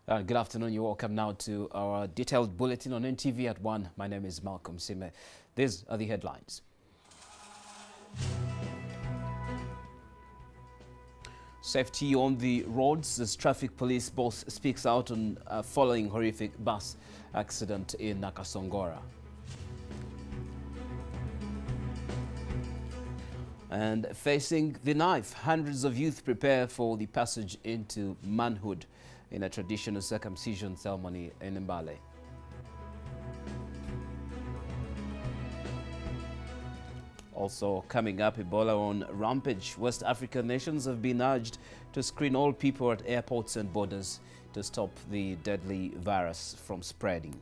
Good afternoon. You're welcome now to our detailed bulletin on Ntv at One. My name is Malcolm Sime. These are the headlines. Safety on the roads as traffic police boss speaks out on following horrific bus accident in Nakasongora. And facing the knife, hundreds of youth prepare for the passage into manhood in a traditional circumcision ceremony in Mbale. Also coming up, Ebola on rampage. West African nations have been urged to screen all people at airports and borders to stop the deadly virus from spreading.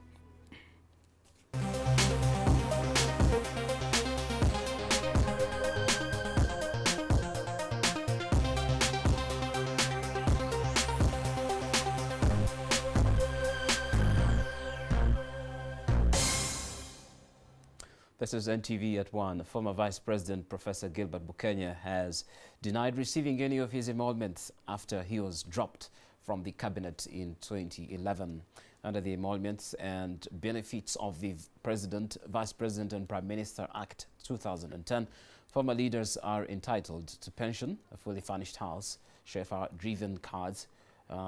This is Ntv at One. Former Vice President Professor Gilbert Bukenya has denied receiving any of his emoluments after he was dropped from the cabinet in 2011. Under the Emoluments and Benefits of the President, Vice President and Prime Minister Act 2010, former leaders are entitled to pension, a fully furnished house, chauffeur-driven cars,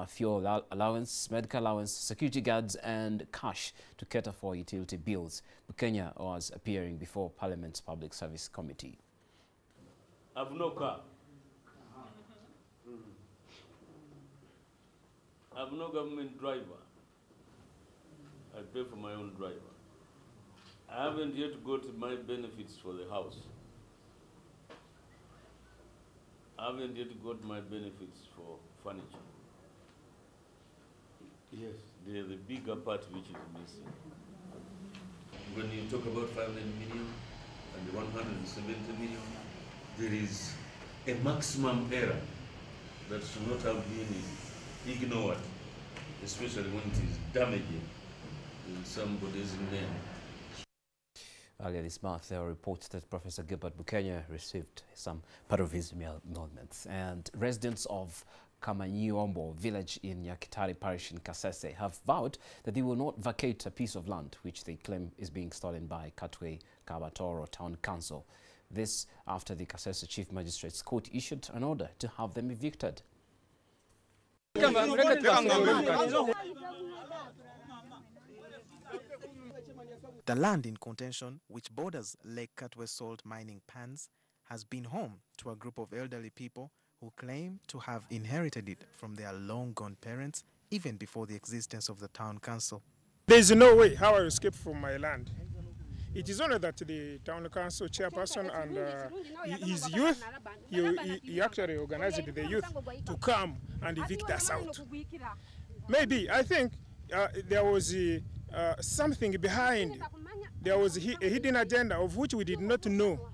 fuel allowance, medical allowance, security guards and cash to cater for utility bills. Bukenya was appearing before Parliament's Public Service Committee. I have no car. I have no government driver. I pay for my own driver. I haven't yet got my benefits for the house. I haven't yet got my benefits for furniture. Yes, the bigger part which is missing. When you talk about 500 million and the 170 million, there is a maximum error that should not have been ignored, especially when it is damaging somebody's name. Earlier this month, there were reports that Professor Gilbert Bukenya received some part of his emoluments, and residents of Kamanyombo village in Nyakitari parish in Kasese have vowed that they will not vacate a piece of land which they claim is being stolen by Katwe Kabatoro Town Council. This after the Kasese Chief Magistrate's Court issued an order to have them evicted. The land in contention, which borders Lake Katwe salt mining pans, has been home to a group of elderly people who claim to have inherited it from their long-gone parents even before the existence of the town council. There is no way how I escape from my land. It is only that the town council chairperson and his youth, he actually organized the youth to come and evict us out. Maybe, I think there was something behind. There was a hidden agenda of which we did not know.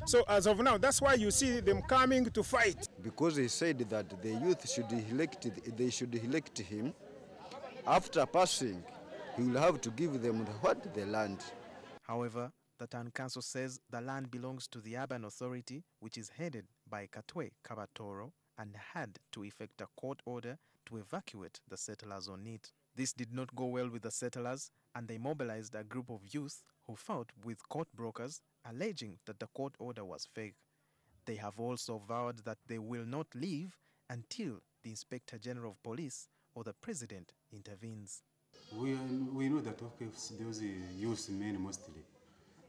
So as of now, that's why you see them coming to fight. Because he said that the youth they should elect him. After passing, he will have to give them the land. However, the town council says the land belongs to the urban authority, which is headed by Katwe Kabatoro, and had to effect a court order to evacuate the settlers on it. This did not go well with the settlers, and they mobilized a group of youth who fought with court brokers, alleging that the court order was fake. They have also vowed that they will not leave until the Inspector General of Police or the President intervenes. We know that those youth men mostly,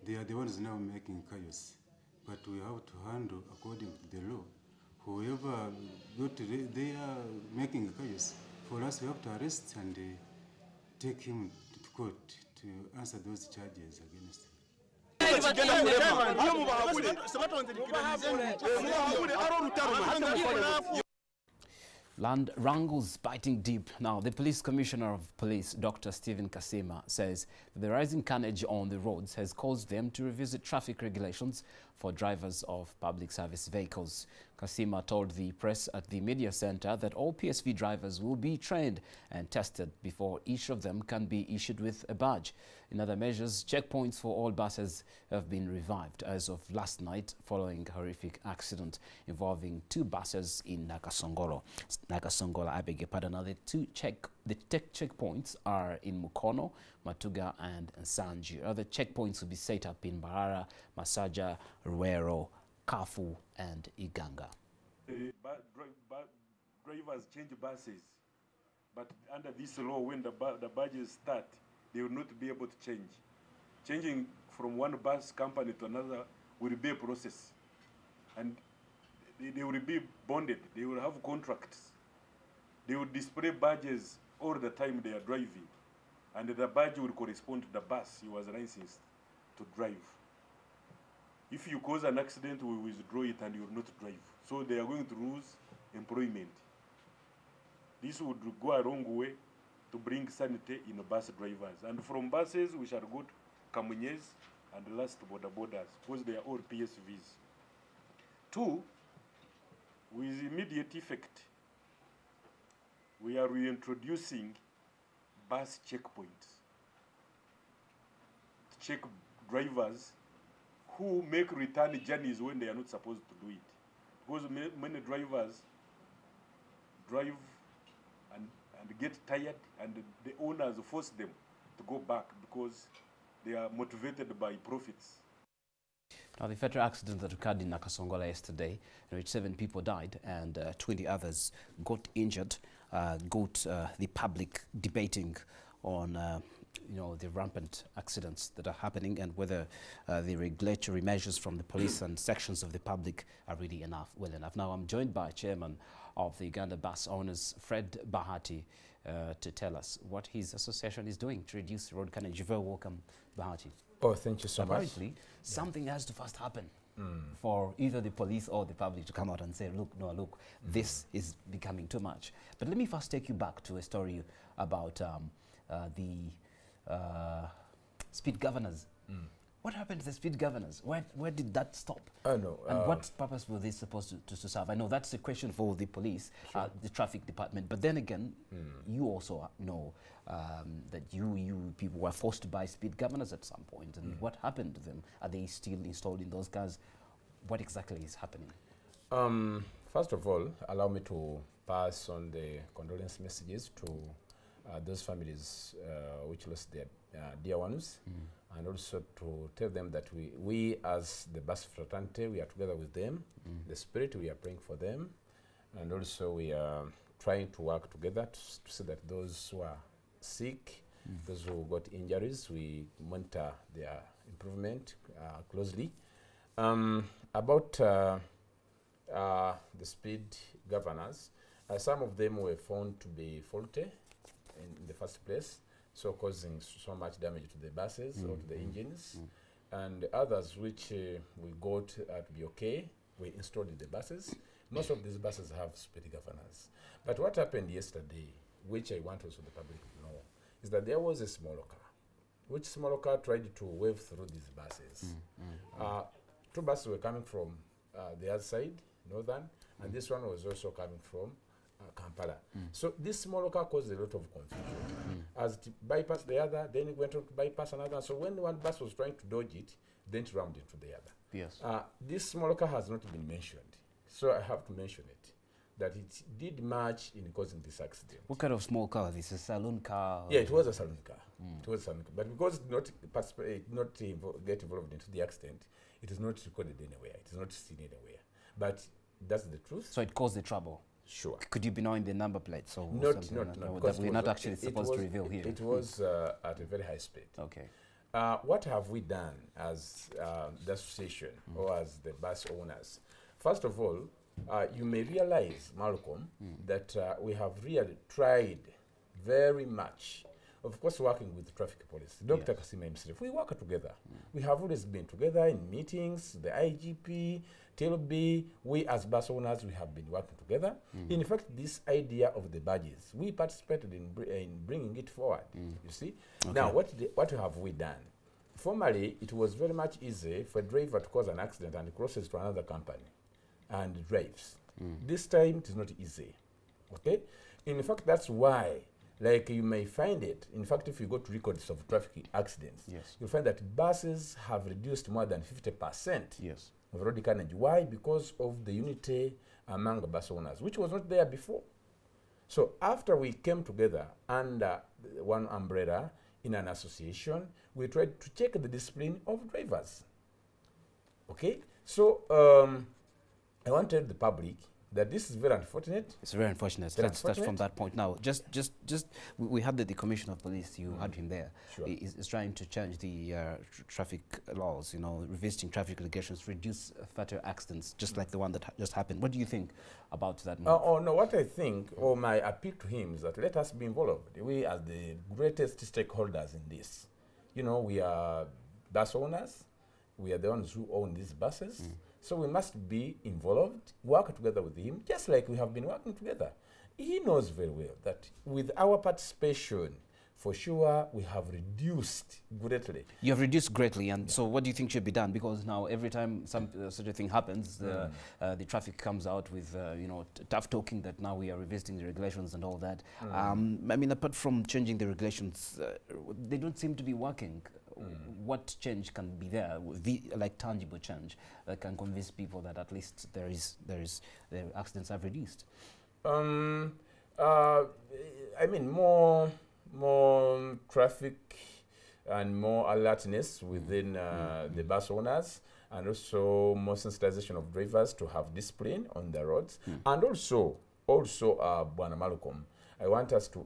they are the ones now making chaos. But we have to handle according to the law. Whoever they are making chaos, for us we have to arrest and take him to court to answer those charges against him. Land wrangles biting deep. Now, the Police Commissioner of Police, Dr. Stephen Kasima, says that the rising carnage on the roads has caused them to revisit traffic regulations for drivers of public service vehicles. Kasima told the press at the media center that all PSV drivers will be trained and tested before each of them can be issued with a badge. In other measures, checkpoints for all buses have been revived as of last night following a horrific accident involving 2 buses in Nakasongolo, I beg your pardon. Now, the checkpoints are in Mukono, Matuga and Nsanji. Other checkpoints will be set up in Barara, Masaja, Ruero, Kafu and Iganga. Drivers change buses, but under this law, when the badges start, they will not be able to change. Changing from one bus company to another will be a process, and they will be bonded. They will have contracts. They will display badges all the time they are driving, and the badge will correspond to the bus he was licensed to drive. If you cause an accident, we withdraw it and you will not drive. So they are going to lose employment. This would go a long way to bring sanity in bus drivers. And from buses, we shall go to Kamunyes and last border borders, because they are all PSVs. 2, with immediate effect, we are reintroducing bus checkpoints to check drivers who make return journeys when they are not supposed to do it. Because many drivers drive and get tired, and the owners force them to go back because they are motivated by profits. Now, the fatal accident that occurred in Nakasongola yesterday, in which 7 people died and 20 others got injured, got the public debating on the rampant accidents that are happening and whether the regulatory measures from the police and sections of the public are really well enough. Now, I'm joined by Chairman of the Uganda Bus Owners, Fred Bahati, to tell us what his association is doing to reduce road carnage. You're very welcome, Bahati. Oh, thank you so much. Apparently, something has to first happen for either the police or the public to come out and say, look, this is becoming too much. But let me first take you back to a story about the speed governors. What happened to the speed governors? Where did that stop? Oh, no. And what purpose were they supposed to serve? I know that's a question for the police, sure. The traffic department. But then again, you also know that you people were forced to buy speed governors at some point. And what happened to them? Are they still installed in those cars? What exactly is happening? First of all, allow me to pass on the condolence messages to those families which lost their dear ones, and also to tell them that we as the bus fraternity, we are together with them. The spirit, we are praying for them, and also we are trying to work together to see that those who are sick, those who got injuries, we monitor their improvement closely. About the speed governors, some of them were found to be faulty in the first place, so causing so much damage to the buses or to the engines, and others which we got to be okay, we installed in the buses. Most of these buses have speed governors. But what happened yesterday, which I want also the public to know, is that there was a smaller car, which smaller car tried to wave through these buses. 2 buses were coming from the other side, northern, and this one was also coming from Kampala. So this smaller car caused a lot of confusion. As it bypassed the other, then it went on to bypass another. So when one bus was trying to dodge it, then it rammed into the other. Yes. This smaller car has not been mentioned, so I have to mention it, that it did much in causing this accident. What kind of small car was this? A saloon car? Yeah, it was a saloon car. It was a saloon car. But because it not get involved into the accident, it is not recorded anywhere. It is not seen anywhere. But that's the truth. So it caused the trouble? Sure. Could you be knowing the number plates? Or not, that we're not actually supposed to reveal here? It was at a very high speed. Okay. What have we done as the association or as the bus owners? First of all, you may realize, Malcolm, that we have really tried very much, of course, working with traffic police. Dr. Kasese himself, we work together. We have always been together in meetings, the IGP, TLB, we as bus owners, we have been working together. In fact, this idea of the badges, we participated in bringing it forward, you see. Okay. Now, what have we done? Formerly, it was very much easy for a driver to cause an accident and crosses to another company. and drives. This time it is not easy. Okay? In fact, that's why, like you may find it, in fact, if you go to records of traffic accidents, you'll find that buses have reduced more than 50% of road carnage. Why? Because of the unity among the bus owners, which was not there before. So after we came together under one umbrella in an association, we tried to check the discipline of drivers. Okay? So I want to tell the public that this is very unfortunate. It's very unfortunate. Let's start from that point now. We had the Commissioner of Police. You had him there. Sure. He's trying to change the traffic laws. You know, revisiting traffic regulations, reduce fatal accidents, just like the one that just happened. What do you think about that move? Oh no, what I think, or my appeal to him is that let us be involved. We are the greatest stakeholders in this. You know, we are bus owners. We are the ones who own these buses. So we must be involved, work together with him, just like we have been working together. He knows very well that with our participation, for sure, we have reduced greatly. You have reduced greatly, and so what do you think should be done? Because now every time such a thing happens, the traffic comes out with tough talking that now we are revisiting the regulations and all that. I mean, apart from changing the regulations, they don't seem to be working. What change can be there, like tangible change, that can convince people that at least the accidents have reduced? I mean, more traffic and more alertness within the bus owners, and also more sensitization of drivers to have discipline on the roads, and also Bwana Malcolm, I want us to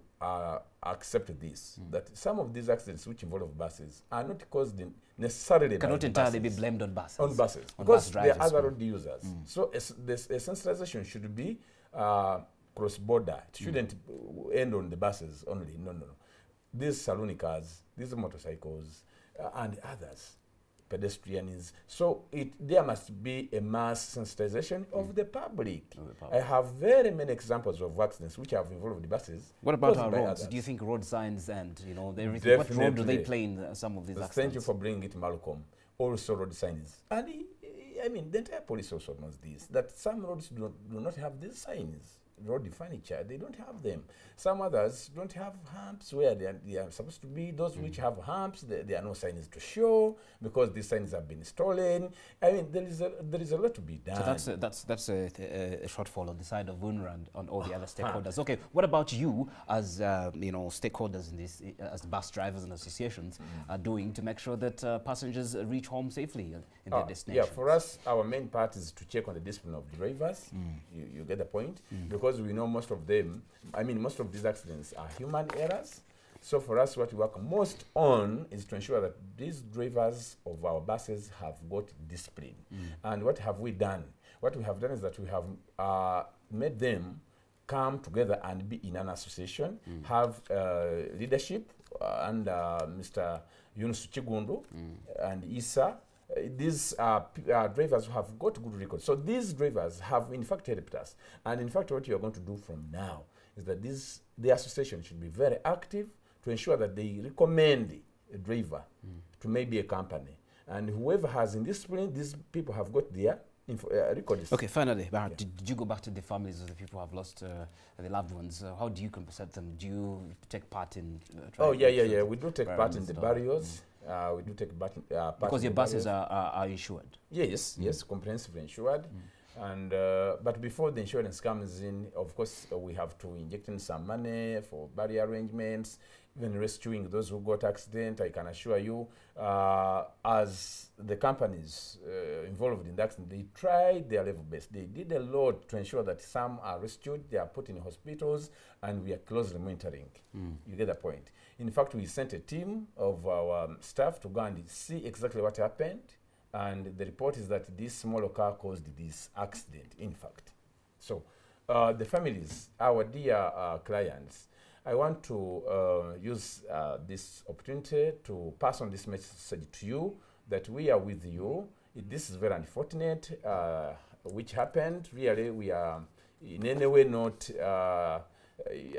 accept this, that some of these accidents which involve buses are not caused necessarily cannot by entirely buses. be blamed on buses. On buses, on because bus they drivers. are other road users. So a sensitization should be cross-border. It shouldn't end on the buses only. No. These saloon cars, these motorcycles, and others, pedestrians. So there must be a mass sensitization of the public. I have very many examples of accidents which have involved the buses. What about our roads? Others. Do you think road signs and everything? What role do they play in some of these accidents? Thank you for bringing it, Malcolm. Also road signs. And I mean, the entire police also knows this, that some roads do not have these signs. Road furniture, they don't have them. Some others don't have humps where they are supposed to be. Those which have humps, there are no signs to show because these signs have been stolen. I mean, there is a lot to be done. So that's a shortfall on the side of UNRWA and on all the other stakeholders. Okay, what about you as stakeholders in this, as bus drivers and associations are doing to make sure that passengers reach home safely in their destination? Yeah, for us, our main part is to check on the discipline of drivers. You get the point? Because we know most of them, most of these accidents are human errors. So for us, what we work most on is to ensure that these drivers of our buses have got discipline. And what have we done? What we have done is that we have made them come together and be in an association, have leadership under Mr. Yunus Chigundu and Isa. These drivers who have got good records. So these drivers have in fact helped us. And in fact what you are going to do from now is that the association should be very active to ensure that they recommend a driver to maybe a company. And whoever has indiscipline, these people have got their records. Okay, finally, did you go back to the families of the people who have lost their loved ones? How do you compensate them? Do you take part in yeah. We do take part in the burials. We do take part because your buses are insured. Yes, comprehensively insured. And but before the insurance comes in, of course, we have to inject in some money for burial arrangements, even rescuing those who got accident. I can assure you, as the companies involved in the accident, they tried their level best. They did a lot to ensure that some are rescued, they are put in hospitals, and we are closely monitoring. You get the point. In fact, we sent a team of our staff to go and see exactly what happened. And the report is that this smaller car caused this accident, in fact. So the families, our dear clients, I want to use this opportunity to pass on this message to you, that we are with you. This is very unfortunate, which happened. Really, we are in any way not,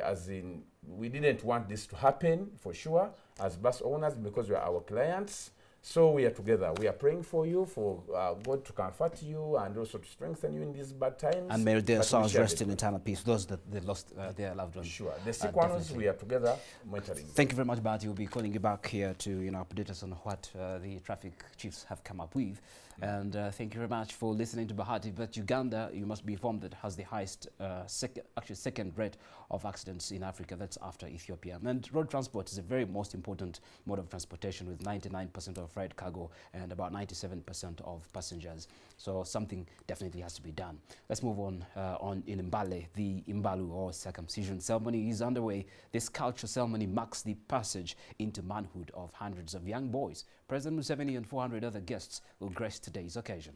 as in, we didn't want this to happen, for sure, as bus owners, because we are our clients. So we are together. We are praying for you, for God to comfort you and also to strengthen you in these bad times. And may their souls rest in eternal peace. Those that they lost their loved ones. Sure. The sick ones, we are together monitoring. Thank you very much, Bart. We'll be calling you back here to update us on what the traffic chiefs have come up with. And thank you very much for listening to Bahati. But Uganda, you must be informed, that has the highest, second rate of accidents in Africa. That's after Ethiopia. And road transport is a very most important mode of transportation, with 99% of freight cargo and about 97% of passengers. So something definitely has to be done. Let's move on in Mbale. The Imbalu, or circumcision ceremony, is underway. This cultural ceremony marks the passage into manhood of hundreds of young boys. President Museveni and 400 other guests will grace today's occasion.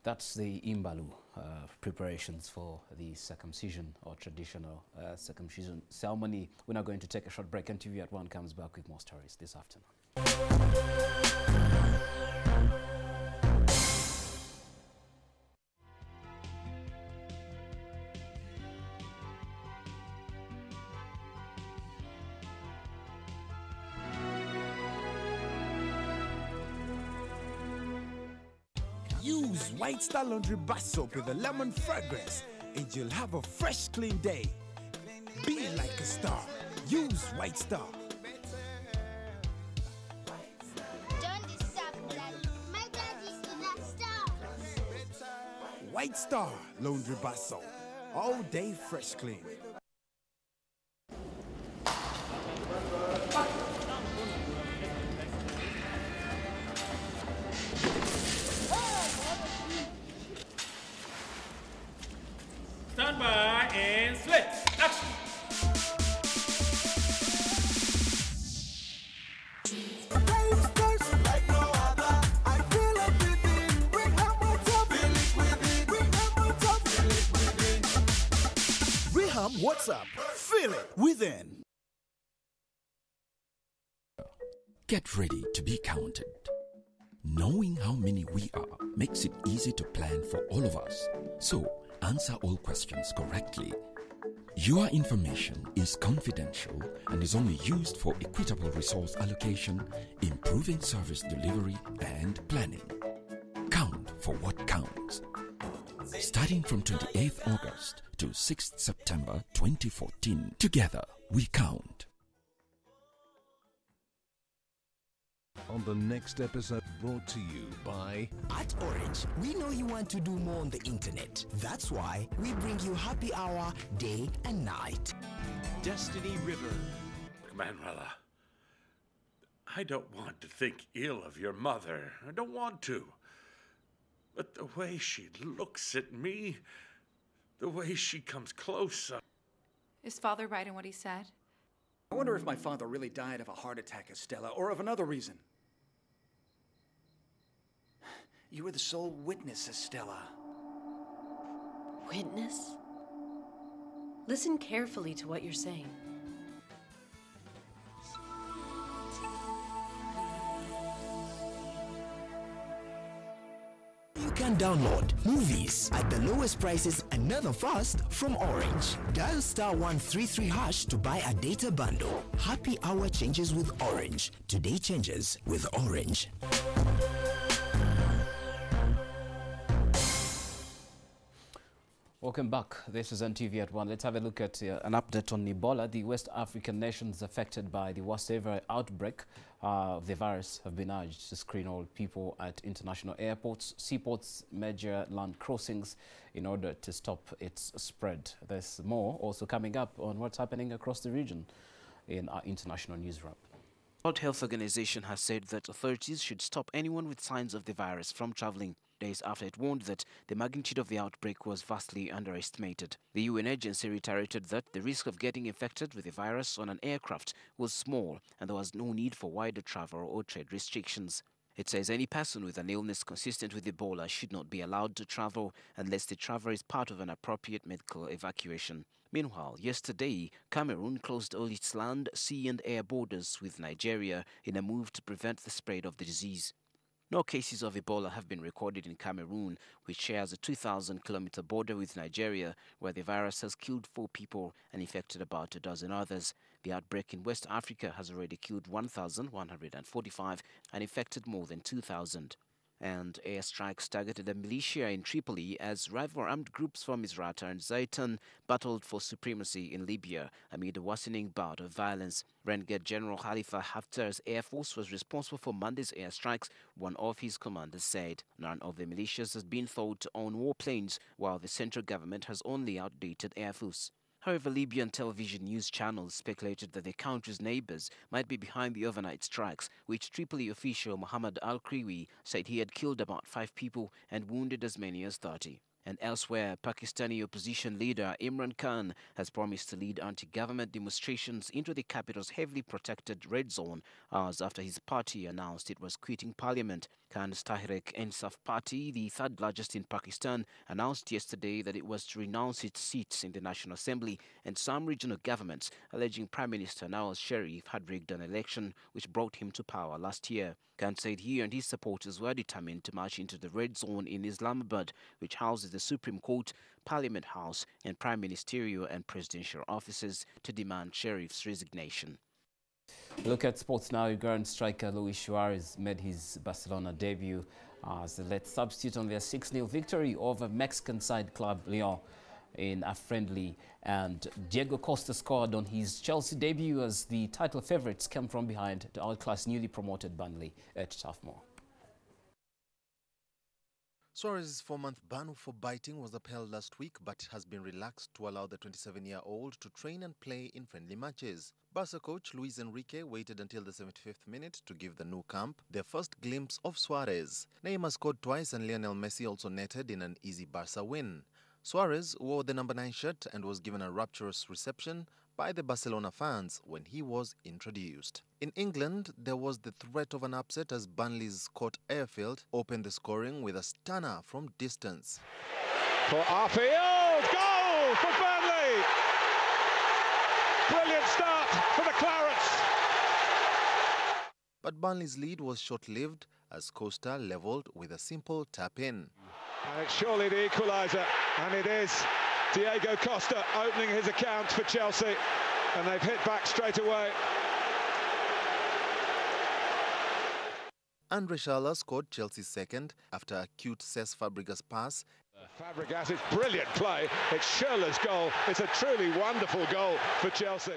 That's the Imbalu preparations for the circumcision, or traditional circumcision ceremony. We're now going to take a short break, and Ntv At One comes back with more stories this afternoon. Use White Star Laundry Bar Soap with a lemon fragrance, and you'll have a fresh, clean day. Be like a star. Use White Star. Don't disturb Daddy. My daddy's in a star. White Star Laundry Bar Soap. All day fresh clean. Stand by and slit. Action. What's up? Feel it within. Get ready to be counted. Knowing how many we are makes it easy to plan for all of us. So, answer all questions correctly. Your information is confidential and is only used for equitable resource allocation, improving service delivery, and planning. Count for what counts. Starting from 28th August to 6th September 2014, together we count. On the next episode, brought to you by... At Orange, we know you want to do more on the internet. That's why we bring you happy hour day and night. Destiny River. Manuela, I don't want to think ill of your mother. I don't want to. But the way she looks at me, the way she comes close... Is Father right in what he said? I wonder if my father really died of a heart attack, Estella, or of another reason. You were the sole witness, Estella. Witness? Listen carefully to what you're saying. You can download movies at the lowest prices and never fast from Orange. Dial *133# to buy a data bundle. Happy hour changes with Orange. Today changes with Orange. Welcome back. This is Ntv At One. Let's have a look at an update on Ebola. The West African nations affected by the worst ever outbreak of the virus have been urged to screen all people at international airports, seaports, major land crossings in order to stop its spread. There's more also coming up on what's happening across the region in our international news wrap. The World Health Organization has said that authorities should stop anyone with signs of the virus from traveling, days after it warned that the magnitude of the outbreak was vastly underestimated. The UN agency reiterated that the risk of getting infected with the virus on an aircraft was small and there was no need for wider travel or trade restrictions. It says any person with an illness consistent with Ebola should not be allowed to travel unless the travel is part of an appropriate medical evacuation. Meanwhile, yesterday, Cameroon closed all its land, sea and air borders with Nigeria in a move to prevent the spread of the disease. No cases of Ebola have been recorded in Cameroon, which shares a 2,000-kilometer border with Nigeria, where the virus has killed 4 people and infected about a dozen others. The outbreak in West Africa has already killed 1,145 and infected more than 2,000. And airstrikes targeted a militia in Tripoli as rival armed groups from Misrata and Zaitan battled for supremacy in Libya amid a worsening bout of violence. Renegade General Khalifa Haftar's Air Force was responsible for Monday's airstrikes, one of his commanders said. None of the militias has been thought to own warplanes, while the central government has only outdated Air Force. However, Libyan television news channels speculated that the country's neighbors might be behind the overnight strikes, which Tripoli official Mohammed Al-Kriwi said he had killed about 5 people and wounded as many as 30. And elsewhere, Pakistani opposition leader Imran Khan has promised to lead anti-government demonstrations into the capital's heavily protected red zone hours after his party announced it was quitting parliament. Khan's Tehreek-e-Insaf party, the third largest in Pakistan, announced yesterday that it was to renounce its seats in the National Assembly and some regional governments, alleging Prime Minister Nawaz Sharif had rigged an election which brought him to power last year. Khan said he and his supporters were determined to march into the red zone in Islamabad, which houses the Supreme Court, Parliament House and Prime Ministerial and Presidential offices, to demand Sharif's resignation. Look at sports now. Uruguayan striker Luis Suarez made his Barcelona debut as the late substitute on their 6-0 victory over Mexican side club Lyon in a friendly, and Diego Costa scored on his Chelsea debut as the title favourites came from behind the outclass newly promoted Burnley at Turf Moor. Suarez's 4-month ban for biting was upheld last week but has been relaxed to allow the 27-year-old to train and play in friendly matches. Barca coach Luis Enrique waited until the 75th minute to give the Nou Camp their first glimpse of Suarez. Neymar scored twice and Lionel Messi also netted in an easy Barca win. Suarez wore the number 9 shirt and was given a rapturous reception by the Barcelona fans when he was introduced. In England, there was the threat of an upset as Burnley's Scott Airfield opened the scoring with a stunner from distance. For Arfield, goal for Burnley! Brilliant start for the Clarets! But Burnley's lead was short-lived as Costa levelled with a simple tap-in. And it's surely the equaliser, and it is Diego Costa opening his account for Chelsea, and they've hit back straight away. Andre Schürrle scored Chelsea's second after a cute Cesc Fabregas pass. Fabregas, it's brilliant play. It's Schürrle's goal. It's a truly wonderful goal for Chelsea.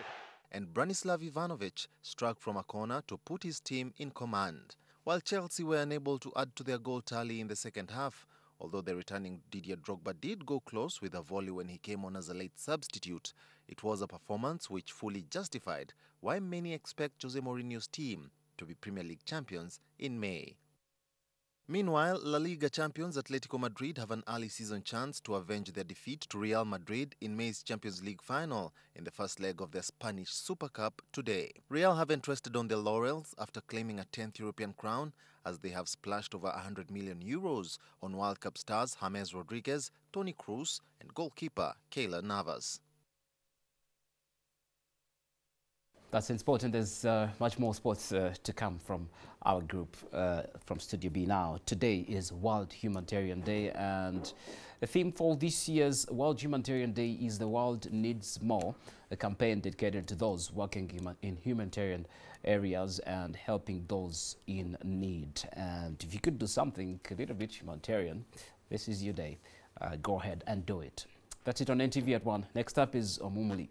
And Branislav Ivanovic struck from a corner to put his team in command. While Chelsea were unable to add to their goal tally in the second half, although the returning Didier Drogba did go close with a volley when he came on as a late substitute, it was a performance which fully justified why many expect Jose Mourinho's team to be Premier League champions in May. Meanwhile, La Liga champions Atletico Madrid have an early season chance to avenge their defeat to Real Madrid in May's Champions League final in the first leg of their Spanish Super Cup today. Real haven't rested on their laurels after claiming a 10th European crown as they have splashed over 100 million euros on World Cup stars James Rodriguez, Toni Kroos and goalkeeper Keylor Navas. That's important. There's much more sports to come from our group from Studio B now. Today is World Humanitarian Day, and the theme for this year's World Humanitarian Day is The World Needs More, a campaign dedicated to those working in humanitarian areas and helping those in need. And if you could do something a little bit humanitarian, this is your day. Go ahead and do it. That's it on NTV at 1. Next up is Omumuli.